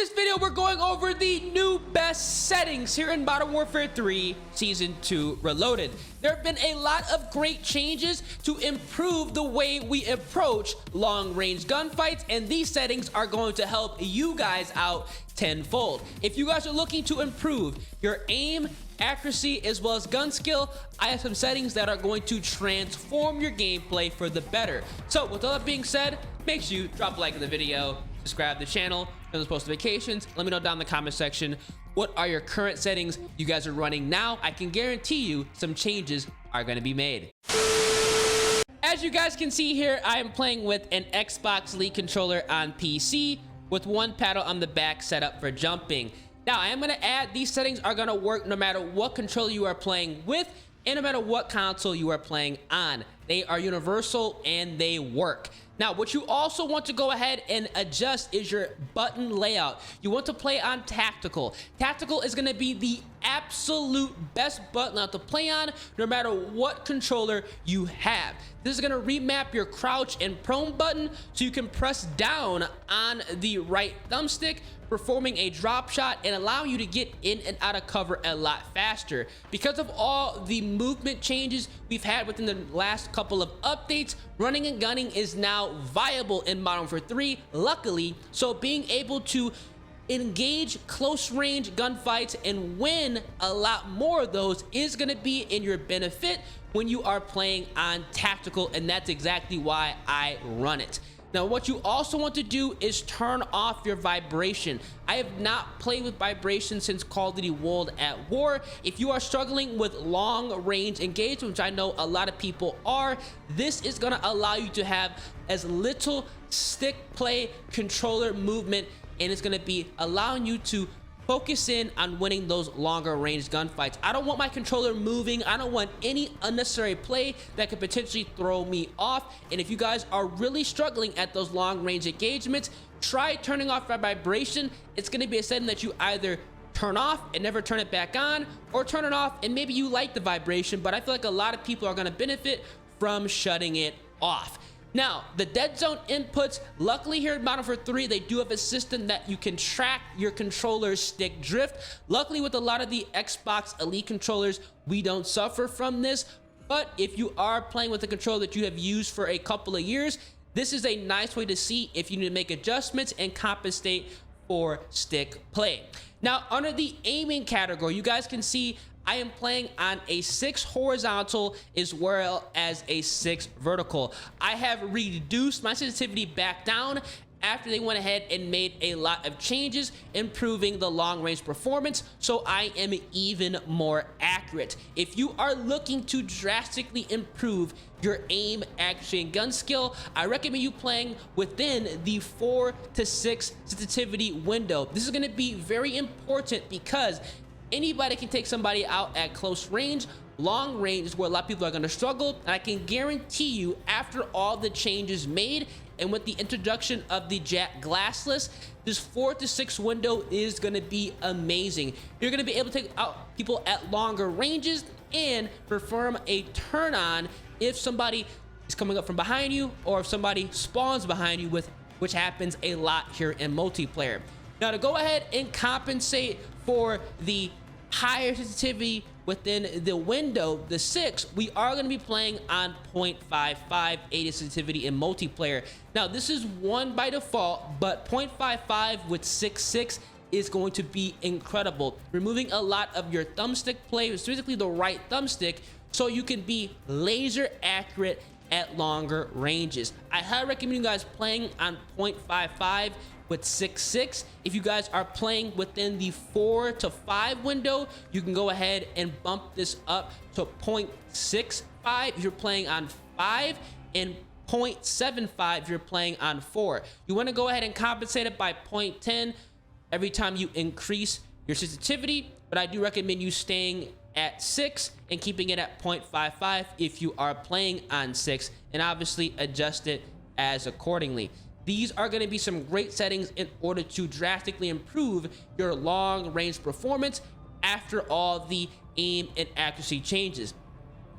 this video, we're going over the new best settings here in Modern Warfare 3 Season 2 Reloaded. There have been a lot of great changes to improve the way we approach long-range gunfights, and these settings are going to help you guys out tenfold. If you guys are looking to improve your aim, accuracy, as well as gun skill, I have some settings that are going to transform your gameplay for the better. So with all that being said, make sure you drop a like in the video, subscribe to the channel, turn those post notifications. Let me know down in the comment section what are your current settings you guys are running now. I can guarantee you some changes are going to be made. As you guys can see here, I am playing with an Xbox Elite controller on PC with one paddle on the back set up for jumping. Now I am going to add, these settings are going to work no matter what controller you are playing with and no matter what console you are playing on. They are universal and they work. Now, what you also want to go ahead and adjust is your button layout. You want to play on tactical. Tactical is going to be the absolute best button layout to play on no matter what controller you have. This is going to remap your crouch and prone button so you can press down on the right thumbstick, performing a drop shot and allow you to get in and out of cover a lot faster. Because of all the movement changes we've had within the last couple of updates, running and gunning is now viable in Modern Warfare 3, luckily. So being able to engage close range gunfights and win a lot more of those is going to be in your benefit when you are playing on tactical, and that's exactly why I run it. Now, what you also want to do is turn off your vibration. I have not played with vibration since Call of Duty World at War. If you are struggling with long range engagement, which I know a lot of people are, this is going to allow you to have as little stick play controller movement, and it's going to be allowing you to focus in on winning those longer range gunfights. I don't want my controller moving. I don't want any unnecessary play that could potentially throw me off. And if you guys are really struggling at those long range engagements, try turning off vibration. It's going to be a setting that you either turn off and never turn it back on, or turn it off and maybe you like the vibration, but I feel like a lot of people are going to benefit from shutting it off. Now, the dead zone inputs, luckily here in Modern Warfare 3, they do have a system that you can track your controller's stick drift. Luckily, with a lot of the Xbox Elite controllers, we don't suffer from this. But if you are playing with a controller that you have used for a couple of years, this is a nice way to see if you need to make adjustments and compensate for stick play. Now, under the aiming category, you guys can see I am playing on a 6 horizontal as well as a 6 vertical. I have reduced my sensitivity back down after they went ahead and made a lot of changes, improving the long range performance, so I am even more accurate. If you are looking to drastically improve your aim, accuracy, and gun skill, I recommend you playing within the 4 to 6 sensitivity window. This is going to be very important because anybody can take somebody out at close range. Long range is where a lot of people are going to struggle, and I can guarantee you after all the changes made and with the introduction of the Jack glassless, this 4 to 6 window is going to be amazing. You're going to be able to take out people at longer ranges and perform a turn on if somebody is coming up from behind you or if somebody spawns behind you, which happens a lot here in multiplayer. Now, to go ahead and compensate for the higher sensitivity within the window, the 6, we are going to be playing on 0.55 AD sensitivity in multiplayer. Now, this is 1 by default, but 0.55 with 6.6 is going to be incredible, removing a lot of your thumbstick play, specifically the right thumbstick, so you can be laser accurate at longer ranges. I highly recommend you guys playing on 0.55 with 6.6. If you guys are playing within the 4 to 5 window, you can go ahead and bump this up to 0.65 if you're playing on 5 and 0.75 if you're playing on 4. You want to go ahead and compensate it by 0.10 every time you increase your sensitivity, but I do recommend you staying at 6 and keeping it at 0.55 if you are playing on 6, and obviously adjust it as accordingly. These are going to be some great settings in order to drastically improve your long range performance after all the aim and accuracy changes.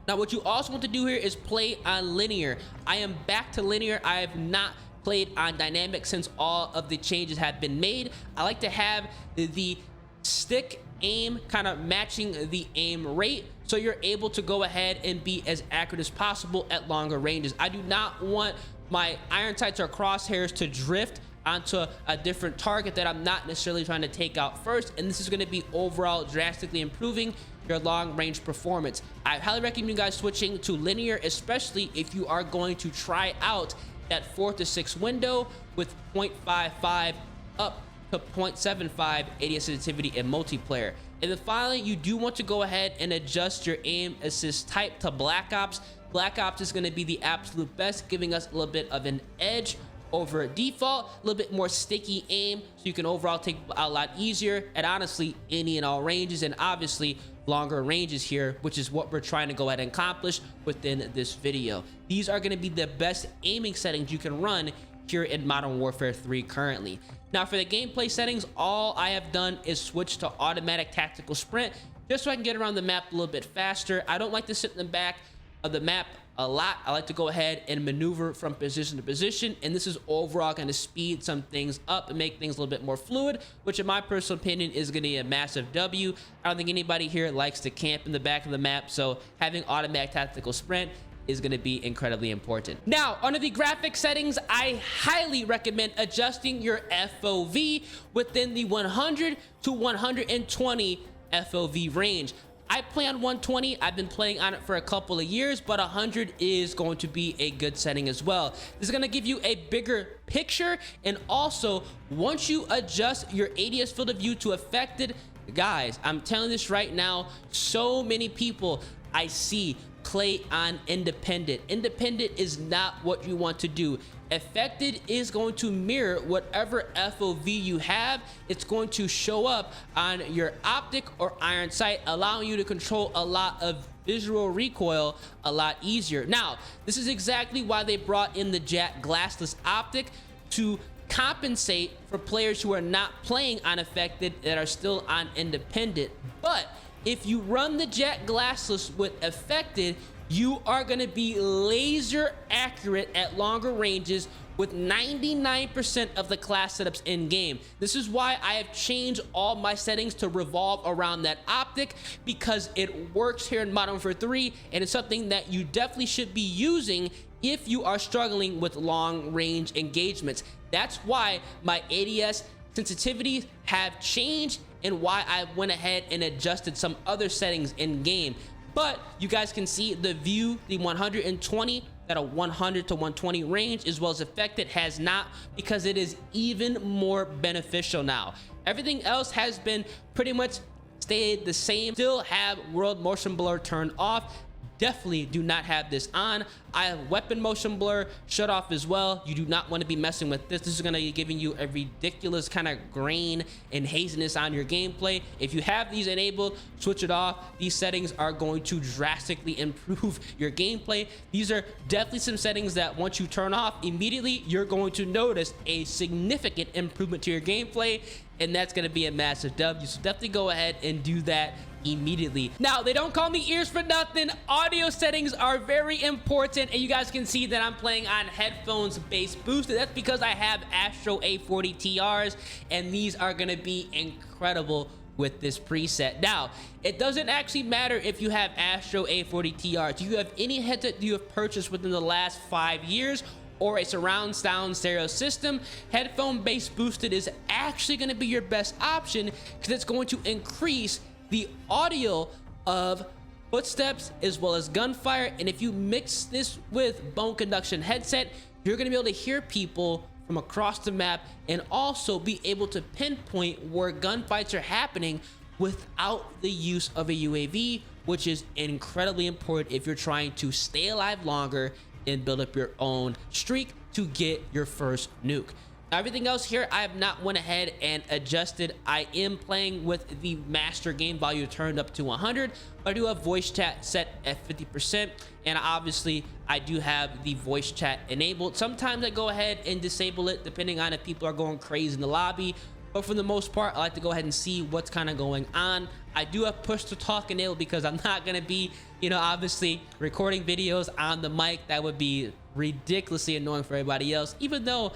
Now, what you also want to do here is play on linear. I am back to linear. I have not played on dynamic since all of the changes have been made. I like to have the stick aim kind of matching the aim rate, so you're able to go ahead and be as accurate as possible at longer ranges. I do not want my iron sights or crosshairs to drift onto a different target that I'm not necessarily trying to take out first, and this is going to be overall drastically improving your long range performance. I highly recommend you guys switching to linear, especially if you are going to try out that 4 to 6 window with 0.55 up to 0.75 ADS sensitivity in multiplayer. And then finally, you do want to go ahead and adjust your aim assist type to Black Ops. Black Ops is going to be the absolute best, giving us a little bit of an edge over default, a little bit more sticky aim, so you can overall take a lot easier at honestly any and all ranges, and obviously longer ranges here, which is what we're trying to go ahead and accomplish within this video. These are going to be the best aiming settings you can run here in Modern Warfare 3 currently. Now for the gameplay settings, all I have done is switch to automatic tactical sprint just so I can get around the map a little bit faster. I don't like to sit in the back of the map a lot. I like to go ahead and maneuver from position to position, and this is overall going to speed some things up and make things a little bit more fluid, which in my personal opinion is going to be a massive W. I don't think anybody here likes to camp in the back of the map, so having automatic tactical sprint is going to be incredibly important. Now, under the graphic settings, I highly recommend adjusting your FOV within the 100 to 120 FOV range. I play on 120. I've been playing on it for a couple of years, but 100 is going to be a good setting as well. This is going to give you a bigger picture, and also once you adjust your ADS field of view to affected, guys, I'm telling this right now, so many people I see play on independent. Independent is not what you want to do. Affected is going to mirror whatever FOV you have. It's going to show up on your optic or iron sight, allowing you to control a lot of visual recoil a lot easier. Now, this is exactly why they brought in the Jack glassless optic, to compensate for players who are not playing on affected that are still on independent. But if you run the Jack glassless with affected, you are going to be laser accurate at longer ranges with 99% of the class setups in game. This is why I have changed all my settings to revolve around that optic, because it works here in Modern Warfare 3, and it's something that you definitely should be using if you are struggling with long range engagements. That's why my ADS sensitivities have changed, and why I went ahead and adjusted some other settings in game. But you guys can see the view, the 120 at a 100 to 120 range, as well as affected, has not, because it is even more beneficial now. Everything else has been pretty much stayed the same. Still have world motion blur turned off. Definitely do not have this on. I have weapon motion blur shut off as well. You do not want to be messing with this. This is going to be giving you a ridiculous kind of grain and haziness on your gameplay. If you have these enabled, switch it off. These settings are going to drastically improve your gameplay. These are definitely some settings that once you turn off, immediately you're going to notice a significant improvement to your gameplay, and that's going to be a massive W. So definitely go ahead and do that immediately. Now, they don't call me ears for nothing. Audio settings are very important, and you guys can see that I'm playing on headphones bass boosted. That's because I have Astro A40 TRs, and these are going to be incredible with this preset. Now, it doesn't actually matter if you have Astro A40 TRs. Do you have any headset you have purchased within the last 5 years, or a surround sound stereo system? Headphone bass boosted is actually going to be your best option, because it's going to increase the audio of footsteps as well as gunfire. And if you mix this with bone conduction headset, you're going to be able to hear people from across the map, and also be able to pinpoint where gunfights are happening without the use of a UAV, which is incredibly important if you're trying to stay alive longer and build up your own streak to get your first nuke. Everything else here, I have not went ahead and adjusted. I am playing with the master game value turned up to 100, but I do have voice chat set at 50%, and obviously I do have the voice chat enabled. Sometimes I go ahead and disable it depending on if people are going crazy in the lobby, but for the most part, I like to go ahead and see what's kind of going on. I do have push to talk enabled because I'm not going to be, you know, obviously recording videos on the mic. That would be ridiculously annoying for everybody else, even though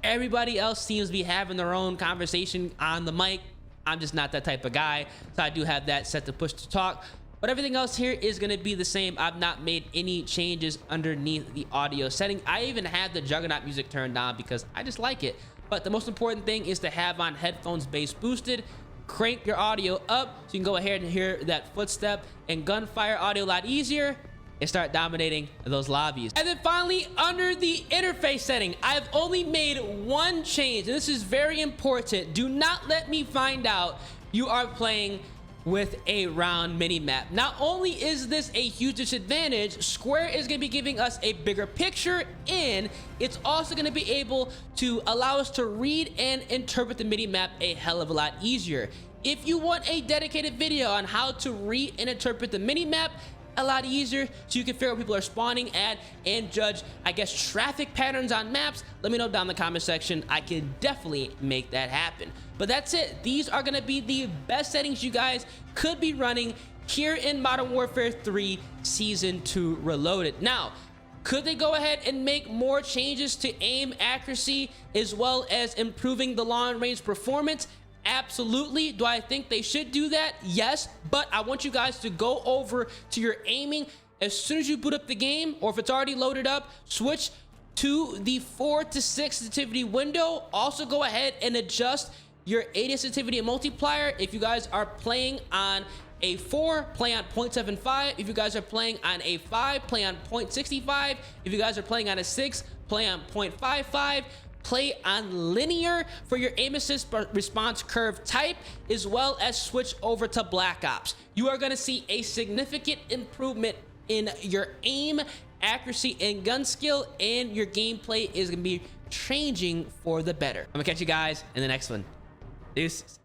everybody else seems to be having their own conversation on the mic. I'm just not that type of guy, so I do have that set to push to talk. But everything else here is going to be the same. I've not made any changes underneath the audio setting. I even had the Juggernaut music turned on because I just like it. But the most important thing is to have on headphones bass boosted. Crank your audio up so you can go ahead and hear that footstep and gunfire audio a lot easier and start dominating those lobbies. And then finally, under the interface setting, I've only made one change, and this is very important. Do not let me find out you are playing with a round mini map. Not only is this a huge disadvantage, Square is going to be giving us a bigger picture, and it's also going to be able to allow us to read and interpret the mini map a hell of a lot easier. If you want a dedicated video on how to read and interpret the mini map a lot easier, so you can figure out what people are spawning at and judge, I guess, traffic patterns on maps, let me know down in the comment section. I can definitely make that happen. But that's it. These are going to be the best settings you guys could be running here in Modern Warfare 3 Season 2 Reloaded. Now, could they go ahead and make more changes to aim accuracy as well as improving the long range performance? Absolutely. Do I think they should do that? Yes, but I want you guys to go over to your aiming as soon as you boot up the game, or if it's already loaded up, switch to the 4 to 6 sensitivity window. Also go ahead and adjust your ADS sensitivity and multiplier. If you guys are playing on a 4, play on 0.75. If you guys are playing on a 5, play on 0.65. If you guys are playing on a 6, play on 0.55. Play on linear for your aim assist response curve type, as well as switch over to Black Ops. You are going to see a significant improvement in your aim accuracy and gun skill, and your gameplay is going to be changing for the better. I'm gonna catch you guys in the next one. Deuces.